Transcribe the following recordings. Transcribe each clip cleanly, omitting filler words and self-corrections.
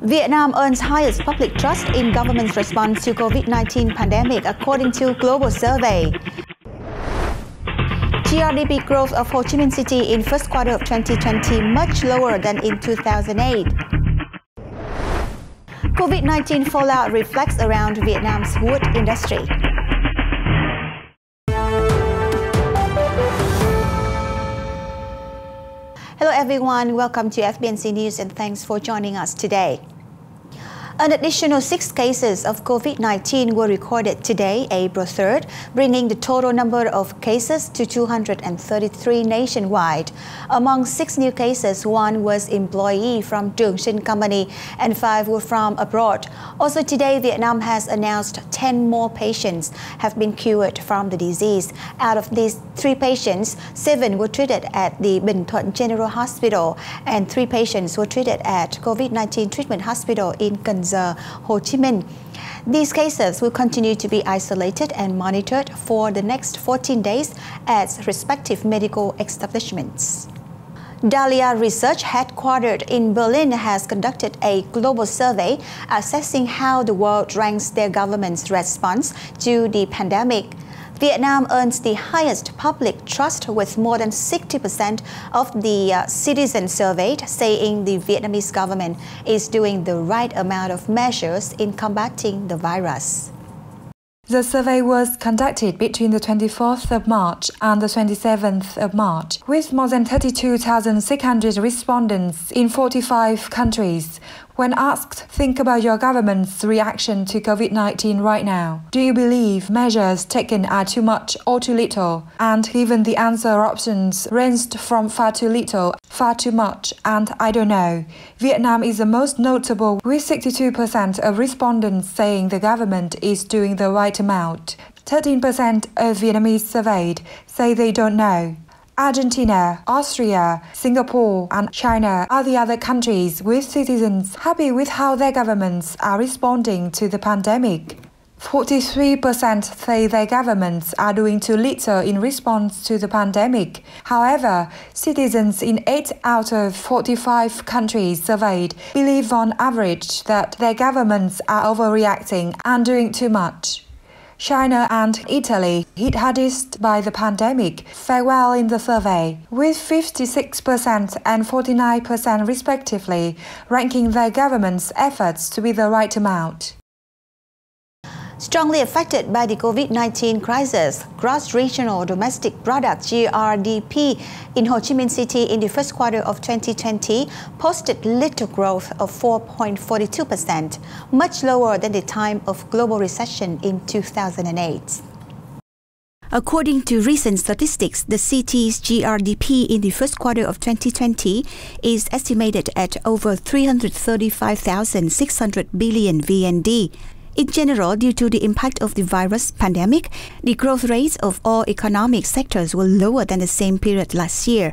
Vietnam earns highest public trust in government's response to COVID-19 pandemic according to global survey. GRDP growth of Ho Chi Minh City in first quarter of 2020 much lower than in 2008. COVID-19 fallout reflects around Vietnam's wood industry. Hello everyone, welcome to FBNC News and thanks for joining us today. An additional 6 cases of COVID-19 were recorded today, April 3rd, bringing the total number of cases to 233 nationwide. Among 6 new cases, 1 was employee from Trường Sinh Company and 5 were from abroad. Also today, Vietnam has announced 10 more patients have been cured from the disease. Out of these 3 patients, 7 were treated at the Bình Thuận General Hospital and 3 patients were treated at COVID-19 Treatment Hospital in Cần Giờ, Ho Chi Minh. These cases will continue to be isolated and monitored for the next 14 days at respective medical establishments. Dahlia Research, headquartered in Berlin, has conducted a global survey assessing how the world ranks their government's response to the pandemic. Vietnam earns the highest public trust with more than 60% of the citizens surveyed saying the Vietnamese government is doing the right amount of measures in combating the virus. The survey was conducted between the 24th of March and the 27th of March, with more than 32,600 respondents in 45 countries. When asked, think about your government's reaction to COVID-19 right now. Do you believe measures taken are too much or too little? And given the answer options ranged from far too little, far too much, and I don't know, Vietnam is the most notable, with 62% of respondents saying the government is doing the right amount. 13% of Vietnamese surveyed say they don't know. Argentina, Austria, Singapore and China are the other countries with citizens happy with how their governments are responding to the pandemic. 43% say their governments are doing too little in response to the pandemic. However, citizens in 8 out of 45 countries surveyed believe on average that their governments are overreacting and doing too much. China and Italy, hit hardest by the pandemic, fare well in the survey, with 56% and 49% respectively, ranking their government's efforts to be the right amount. Strongly affected by the COVID-19 crisis, gross regional domestic product GRDP in Ho Chi Minh City in the first quarter of 2020 posted little growth of 4.42%, much lower than the time of global recession in 2008. According to recent statistics, the city's GRDP in the first quarter of 2020 is estimated at over 335,600 billion VND. In general, due to the impact of the virus pandemic, the growth rates of all economic sectors were lower than the same period last year.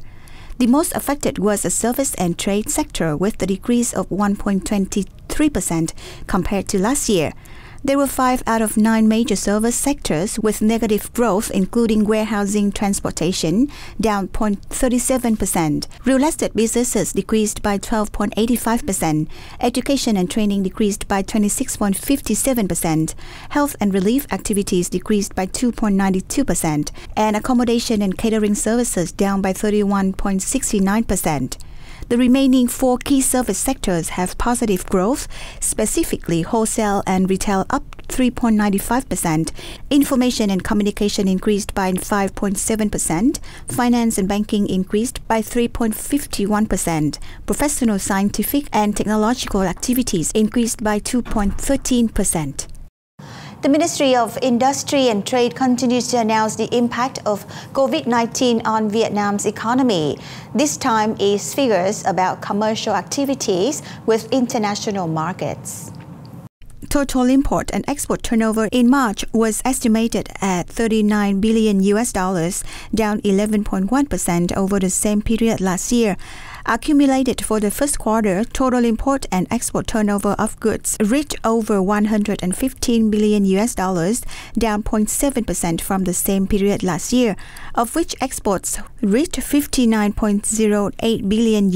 The most affected was the service and trade sector with a decrease of 1.23% compared to last year. There were 5 out of 9 major service sectors with negative growth, including warehousing, transportation, down 0.37%. Real estate businesses decreased by 12.85%. Education and training decreased by 26.57%. Health and relief activities decreased by 2.92%. And accommodation and catering services down by 31.69%. The remaining 4 key service sectors have positive growth, specifically wholesale and retail up 3.95%, information and communication increased by 5.7%, finance and banking increased by 3.51%, professional scientific and technological activities increased by 2.13%. The Ministry of Industry and Trade continues to announce the impact of COVID-19 on Vietnam's economy. This time is figures about commercial activities with international markets. Total import and export turnover in March was estimated at $39 billion, down 11.1% over the same period last year. Accumulated for the first quarter, total import and export turnover of goods reached over $115 billion, down 0.7% from the same period last year, of which exports reached $59.08 billion, up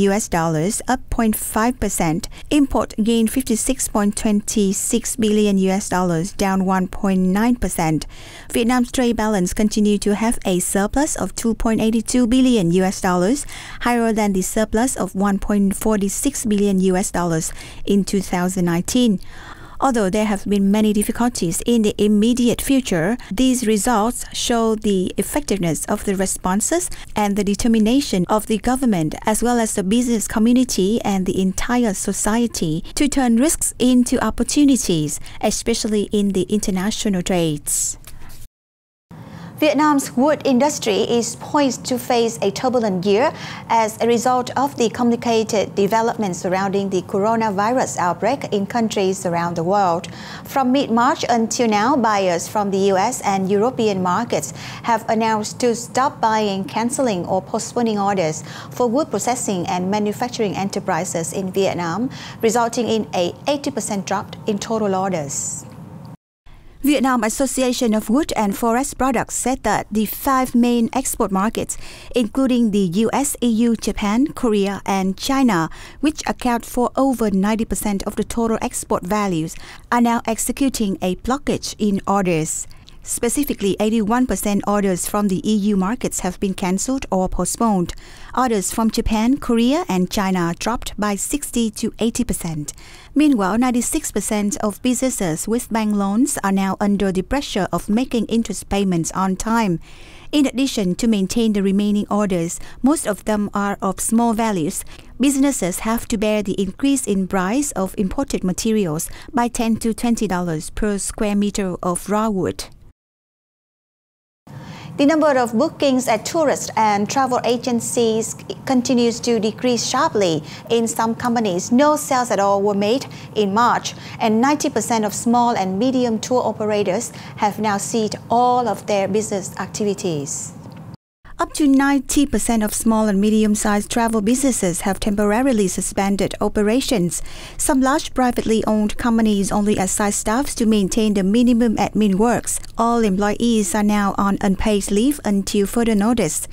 0.5%. Import gained $56.26 billion, down 1.9%. Vietnam's trade balance continued to have a surplus of $2.82 billion, higher than the surplus of $1.46 billion in 2019. Although there have been many difficulties in the immediate future, these results show the effectiveness of the responses and the determination of the government as well as the business community and the entire society to turn risks into opportunities, especially in the international trades. Vietnam's wood industry is poised to face a turbulent year as a result of the complicated developments surrounding the coronavirus outbreak in countries around the world. From mid-March until now, buyers from the US and European markets have announced to stop buying, cancelling or postponing orders for wood processing and manufacturing enterprises in Vietnam, resulting in an 80% drop in total orders. Vietnam Association of Wood and Forest Products said that the 5 main export markets, including the US, EU, Japan, Korea, and China, which account for over 90% of the total export values, are now executing a blockage in orders. Specifically, 81% orders from the EU markets have been cancelled or postponed. Orders from Japan, Korea, and China dropped by 60 to 80%. Meanwhile, 96% of businesses with bank loans are now under the pressure of making interest payments on time. In addition to maintain the remaining orders, most of them are of small values. Businesses have to bear the increase in price of imported materials by $10 to $20 per square meter of raw wood. The number of bookings at tourist and travel agencies continues to decrease sharply. In some companies, no sales at all were made in March, and 90% of small and medium tour operators have now ceased all of their business activities. Up to 90% of small and medium-sized travel businesses have temporarily suspended operations. Some large privately owned companies only assign staff to maintain the minimum admin works. All employees are now on unpaid leave until further notice.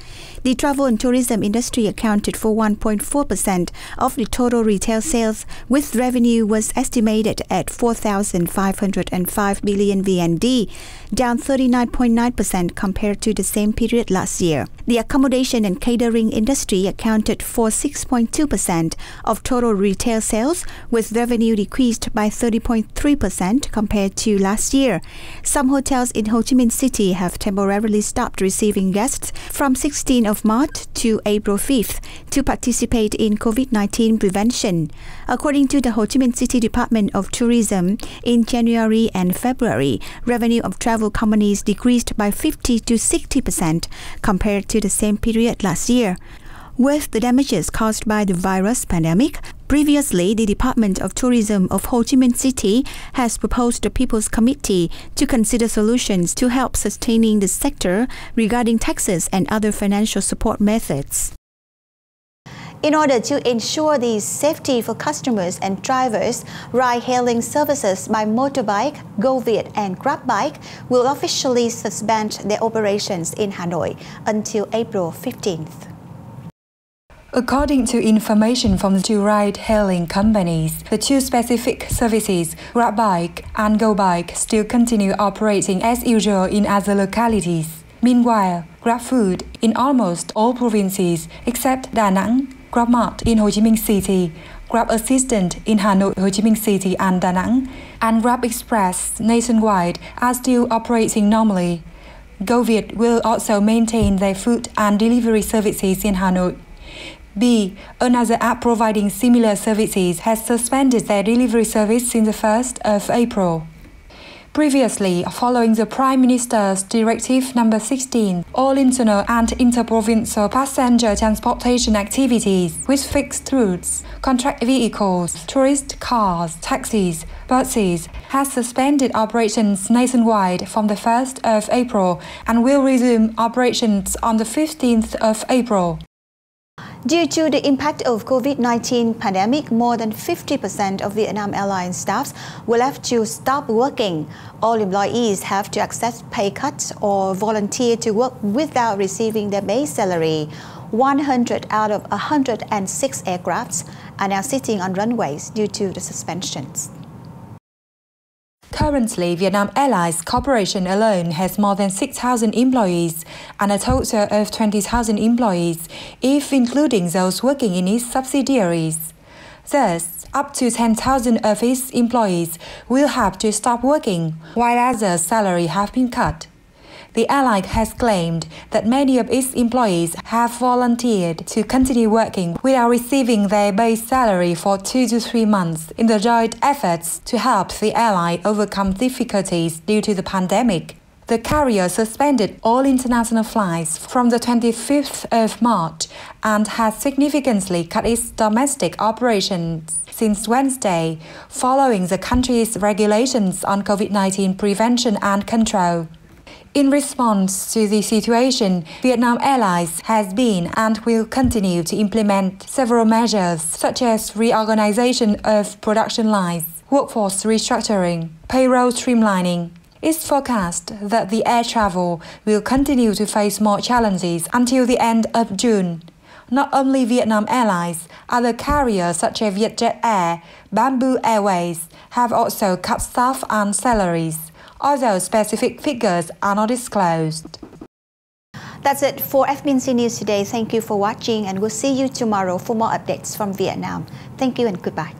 The travel and tourism industry accounted for 1.4% of the total retail sales, with revenue was estimated at 4,505 billion VND, down 39.9% compared to the same period last year. The accommodation and catering industry accounted for 6.2% of total retail sales, with revenue decreased by 30.3% compared to last year. Some hotels in Ho Chi Minh City have temporarily stopped receiving guests from 16th of March to April 5th to participate in Covid-19 prevention. According to the Ho Chi Minh City Department of Tourism, in January and February, revenue of travel companies decreased by 50 to 60% compared to the same period last year. With the damages caused by the virus pandemic, previously the Department of Tourism of Ho Chi Minh City has proposed the People's Committee to consider solutions to help sustaining the sector regarding taxes and other financial support methods. In order to ensure the safety for customers and drivers, ride-hailing services by motorbike, GoViet and GrabBike will officially suspend their operations in Hanoi until April 15th. According to information from the two ride-hailing companies, the two specific services, GrabBike and GoBike, still continue operating as usual in other localities. Meanwhile, GrabFood in almost all provinces except Da Nang, GrabMart in Ho Chi Minh City, Grab Assistant in Hanoi, Ho Chi Minh City and Da Nang, and Grab Express nationwide are still operating normally. GoViet will also maintain their food and delivery services in Hanoi. B, another app providing similar services, has suspended their delivery service since the 1st of April. Previously, following the Prime Minister's Directive No. 16, all internal and interprovincial passenger transportation activities with fixed routes, contract vehicles, tourist cars, taxis, buses, has suspended operations nationwide from the 1st of April and will resume operations on the 15th of April. Due to the impact of Covid-19 pandemic, more than 50% of Vietnam Airlines staffs will have to stop working. All employees have to accept pay cuts or volunteer to work without receiving their base salary. 100 out of 106 aircrafts are now sitting on runways due to the suspensions. Currently, Vietnam Airlines Corporation alone has more than 6,000 employees and a total of 20,000 employees, if including those working in its subsidiaries. Thus, up to 10,000 of its employees will have to stop working, while others' salaries have been cut. The airline has claimed that many of its employees have volunteered to continue working without receiving their base salary for 2 to 3 months in the joint efforts to help the airline overcome difficulties due to the pandemic. The carrier suspended all international flights from the 25th of March and has significantly cut its domestic operations since Wednesday, following the country's regulations on COVID-19 prevention and control. In response to the situation, Vietnam Airlines has been and will continue to implement several measures such as reorganization of production lines, workforce restructuring, payroll streamlining. It's forecast that the air travel will continue to face more challenges until the end of June. Not only Vietnam Airlines, other carriers such as Vietjet Air, Bamboo Airways have also cut staff and salaries, although specific figures are not disclosed. That's it for FBNC News today. Thank you for watching, and we'll see you tomorrow for more updates from Vietnam. Thank you and goodbye.